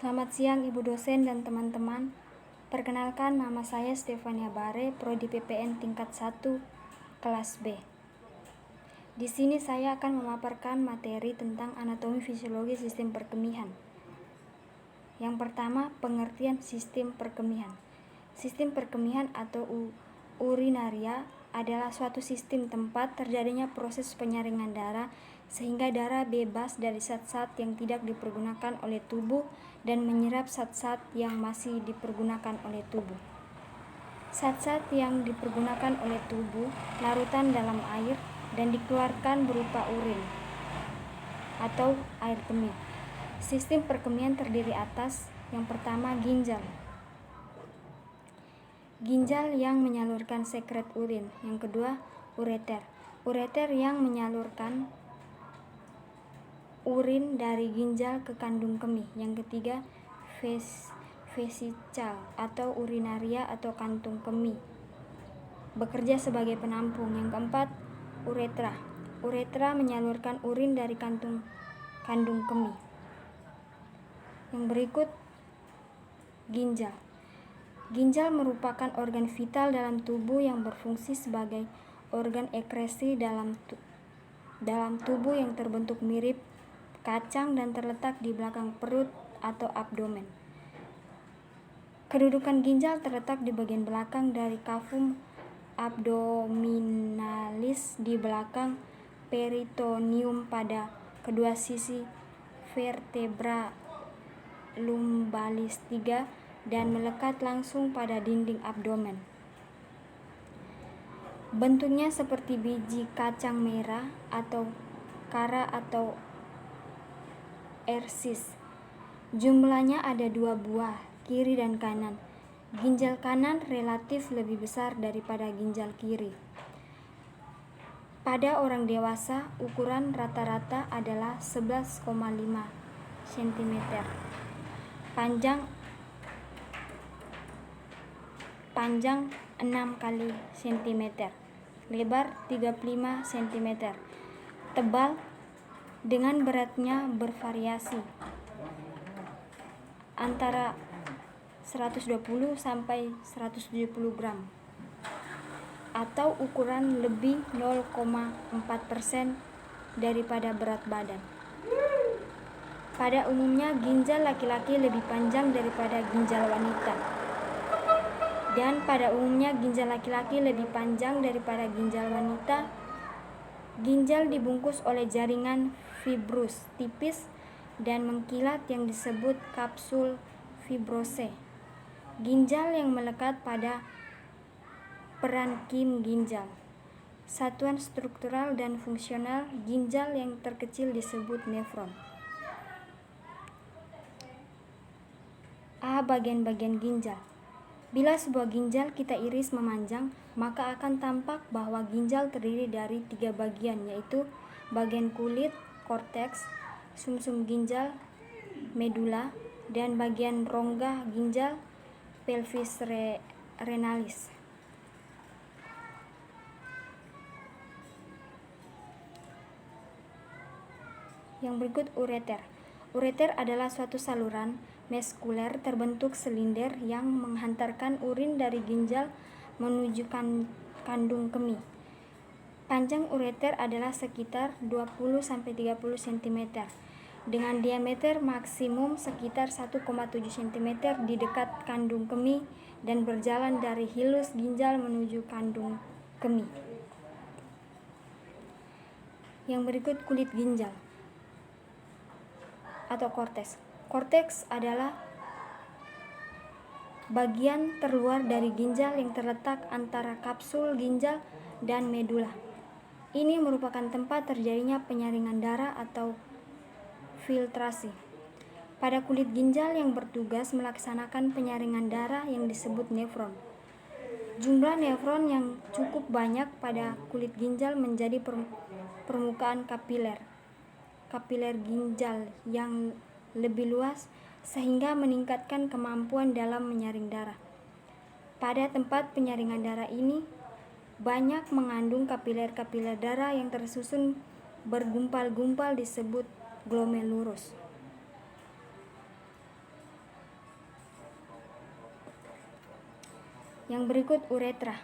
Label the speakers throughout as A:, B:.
A: Selamat siang Ibu dosen dan teman-teman. Perkenalkan, nama saya Stefania Bare, Prodi PPN tingkat 1, kelas B. Di sini saya akan memaparkan materi tentang anatomi fisiologi sistem perkemihan. Yang pertama, pengertian sistem perkemihan. Sistem perkemihan atau urinaria adalah suatu sistem tempat terjadinya proses penyaringan darah sehingga darah bebas dari zat-zat yang tidak dipergunakan oleh tubuh dan menyerap zat-zat yang masih dipergunakan oleh tubuh. Zat-zat yang dipergunakan oleh tubuh larutan dalam air dan dikeluarkan berupa urin atau air kemih. Sistem perkemihan terdiri atas yang pertama ginjal. Ginjal yang menyalurkan sekret urin. Yang kedua ureter. Ureter yang menyalurkan urin dari ginjal ke kandung kemih. Yang ketiga vesical atau urinaria atau kantung kemih, bekerja sebagai penampung. Yang keempat uretra. Uretra menyalurkan urin dari kandung kemih. Yang berikut ginjal. Ginjal merupakan organ vital dalam tubuh yang berfungsi sebagai organ ekskresi dalam tubuh yang terbentuk mirip kacang dan terletak di belakang perut atau abdomen. Kedudukan ginjal terletak di bagian belakang dari cavum abdominalis di belakang peritoneum pada kedua sisi vertebra lumbalis 3 dan melekat langsung pada dinding abdomen. Bentuknya seperti biji kacang merah atau kara atau ersis. Jumlahnya ada 2 buah, kiri dan kanan. Ginjal kanan relatif lebih besar daripada ginjal kiri. Pada orang dewasa, ukuran rata-rata adalah 11,5 cm. Panjang 6 kali cm, lebar 35 cm, tebal dengan beratnya bervariasi antara 120 sampai 170 gram atau ukuran lebih 0,4% daripada berat badan. Pada umumnya ginjal laki-laki lebih panjang daripada ginjal wanita. Dan pada umumnya ginjal laki-laki lebih panjang daripada ginjal wanita. Ginjal dibungkus oleh jaringan fibrus tipis dan mengkilat yang disebut kapsul fibrose. Ginjal yang melekat pada parenkim ginjal. Satuan struktural dan fungsional ginjal yang terkecil disebut nefron. Bagian-bagian ginjal. Bila sebuah ginjal kita iris memanjang, maka akan tampak bahwa ginjal terdiri dari 3 bagian, yaitu bagian kulit, korteks, sumsum ginjal, medula, dan bagian rongga ginjal, pelvis renalis. Yang berikut ureter. Ureter adalah suatu saluran muskuler terbentuk silinder yang menghantarkan urin dari ginjal menuju kandung kemih. Panjang ureter adalah sekitar 20-30 cm dengan diameter maksimum sekitar 1,7 cm di dekat kandung kemih dan berjalan dari hilus ginjal menuju kandung kemih. Yang berikut kulit ginjal atau korteks. Korteks adalah bagian terluar dari ginjal yang terletak antara kapsul ginjal dan medula. Ini merupakan tempat terjadinya penyaringan darah atau filtrasi. Pada kulit ginjal yang bertugas melaksanakan penyaringan darah yang disebut nefron. Jumlah nefron yang cukup banyak pada kulit ginjal menjadi permukaan kapiler ginjal yang lebih luas sehingga meningkatkan kemampuan dalam menyaring darah. Pada tempat penyaringan darah ini banyak mengandung kapiler darah yang tersusun bergumpal-gumpal disebut glomerulus. Yang berikut uretra.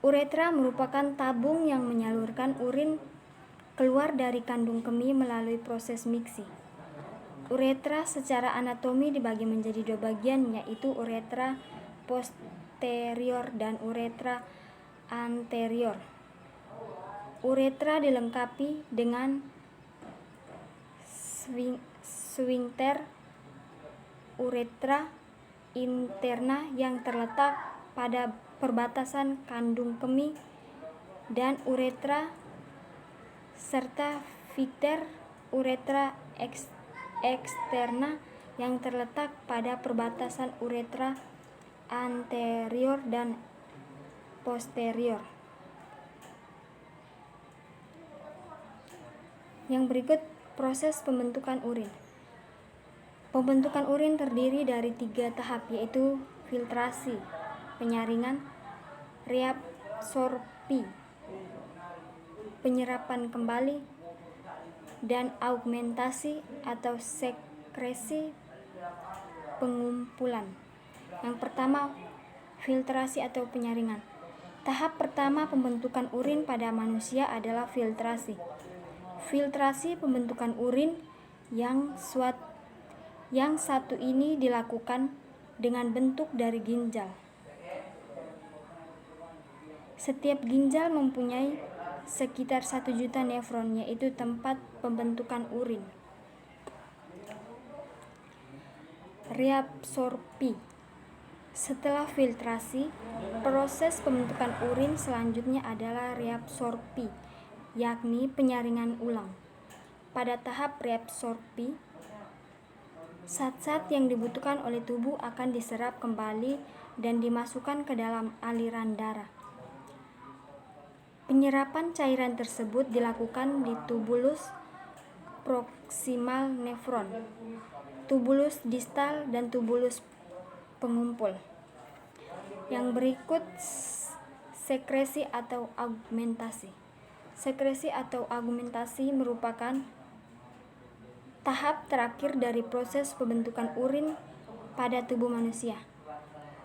A: Uretra merupakan tabung yang menyalurkan urin keluar dari kandung kemih melalui proses miksi. Uretra secara anatomi dibagi menjadi dua bagian, yaitu uretra posterior dan uretra anterior. Uretra dilengkapi dengan sphincter uretra interna yang terletak pada perbatasan kandung kemih dan uretra serta sphincter uretra eksterna yang terletak pada perbatasan uretra anterior dan posterior. Yang berikut proses pembentukan urin. Pembentukan urin terdiri dari 3 tahap, yaitu filtrasi, penyaringan, reabsorpsi, penyerapan kembali, dan augmentasi atau sekresi pengumpulan. Yang pertama, filtrasi atau penyaringan. Tahap pertama pembentukan urin pada manusia adalah filtrasi. Filtrasi pembentukan urin yang satu ini dilakukan dengan bentuk dari ginjal. Setiap ginjal mempunyai sekitar 1 juta nefron, yaitu tempat pembentukan urin. Reabsorpsi. Setelah filtrasi, proses pembentukan urin selanjutnya adalah reabsorpsi, yakni penyaringan ulang. Pada tahap reabsorpsi, zat-zat yang dibutuhkan oleh tubuh akan diserap kembali dan dimasukkan ke dalam aliran darah. Penyerapan cairan tersebut dilakukan di tubulus proksimal nefron, tubulus distal, dan tubulus pengumpul. Yang berikut sekresi atau augmentasi. Sekresi atau augmentasi merupakan tahap terakhir dari proses pembentukan urin pada tubuh manusia.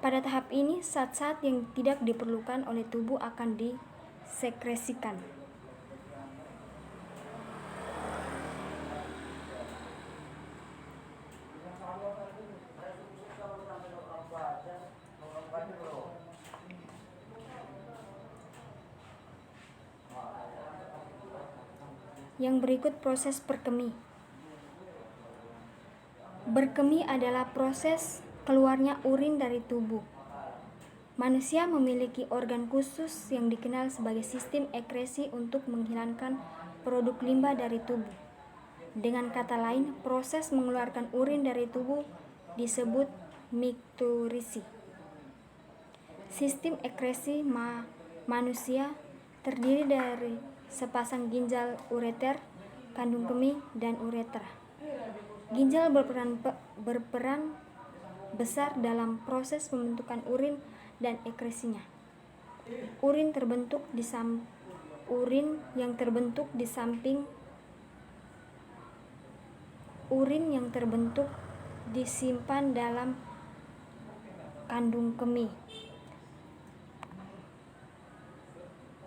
A: Pada tahap ini, zat-zat yang tidak diperlukan oleh tubuh akan disekresikan. Yang berikut proses berkemih. Berkemih adalah proses keluarnya urin dari tubuh. Manusia memiliki organ khusus yang dikenal sebagai sistem ekresi untuk menghilangkan produk limbah dari tubuh. Dengan kata lain, proses mengeluarkan urin dari tubuh disebut mikturisi. Sistem ekresi manusia terdiri dari sepasang ginjal ureter, kandung kemih, dan uretra. Ginjal berperan besar dalam proses pembentukan urin dan ekresinya. Urin yang terbentuk disimpan dalam kandung kemih.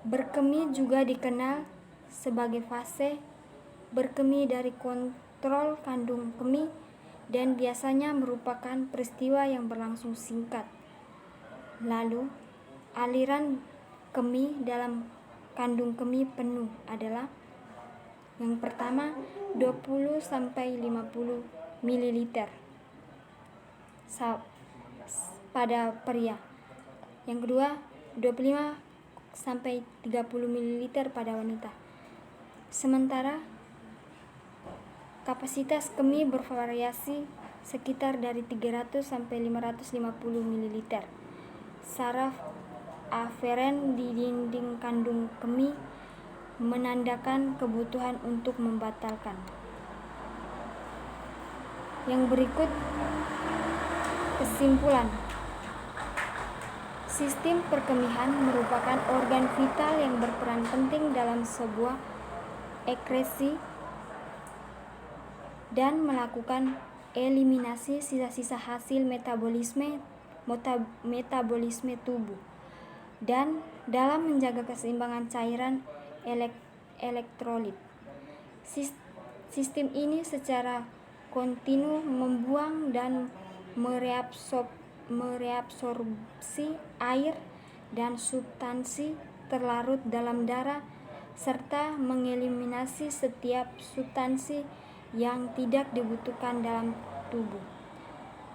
A: Berkemih juga dikenal sebagai fase berkemih dari kontrol kandung kemih dan biasanya merupakan peristiwa yang berlangsung singkat. Lalu, aliran kemih dalam kandung kemih penuh adalah: yang pertama, 20-50 ml pada pria. Yang kedua, 25-30 ml pada wanita. Sementara kapasitas kemih bervariasi sekitar dari 300-550 ml. Saraf aferen di dinding kandung kemih menandakan kebutuhan untuk membatalkan. Yang berikut kesimpulan. Sistem perkemihan merupakan organ vital yang berperan penting dalam sebuah ekresi dan melakukan eliminasi sisa-sisa hasil metabolisme metabolisme tubuh, dan dalam menjaga keseimbangan cairan elektrolit. Sistem ini secara kontinu membuang dan mereabsorpsi air dan substansi terlarut dalam darah serta mengeliminasi setiap substansi yang tidak dibutuhkan dalam tubuh.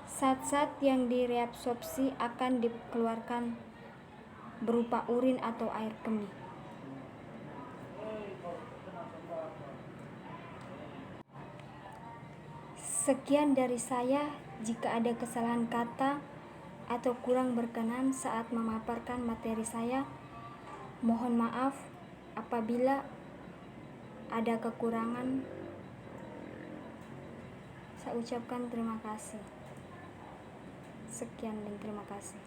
A: Zat-zat yang direabsorpsi akan dikeluarkan berupa urin atau air kemih. Sekian dari saya. Jika ada kesalahan kata atau kurang berkenan saat memaparkan materi saya, mohon maaf. Apabila ada kekurangan, saya ucapkan terima kasih. Sekian dan terima kasih.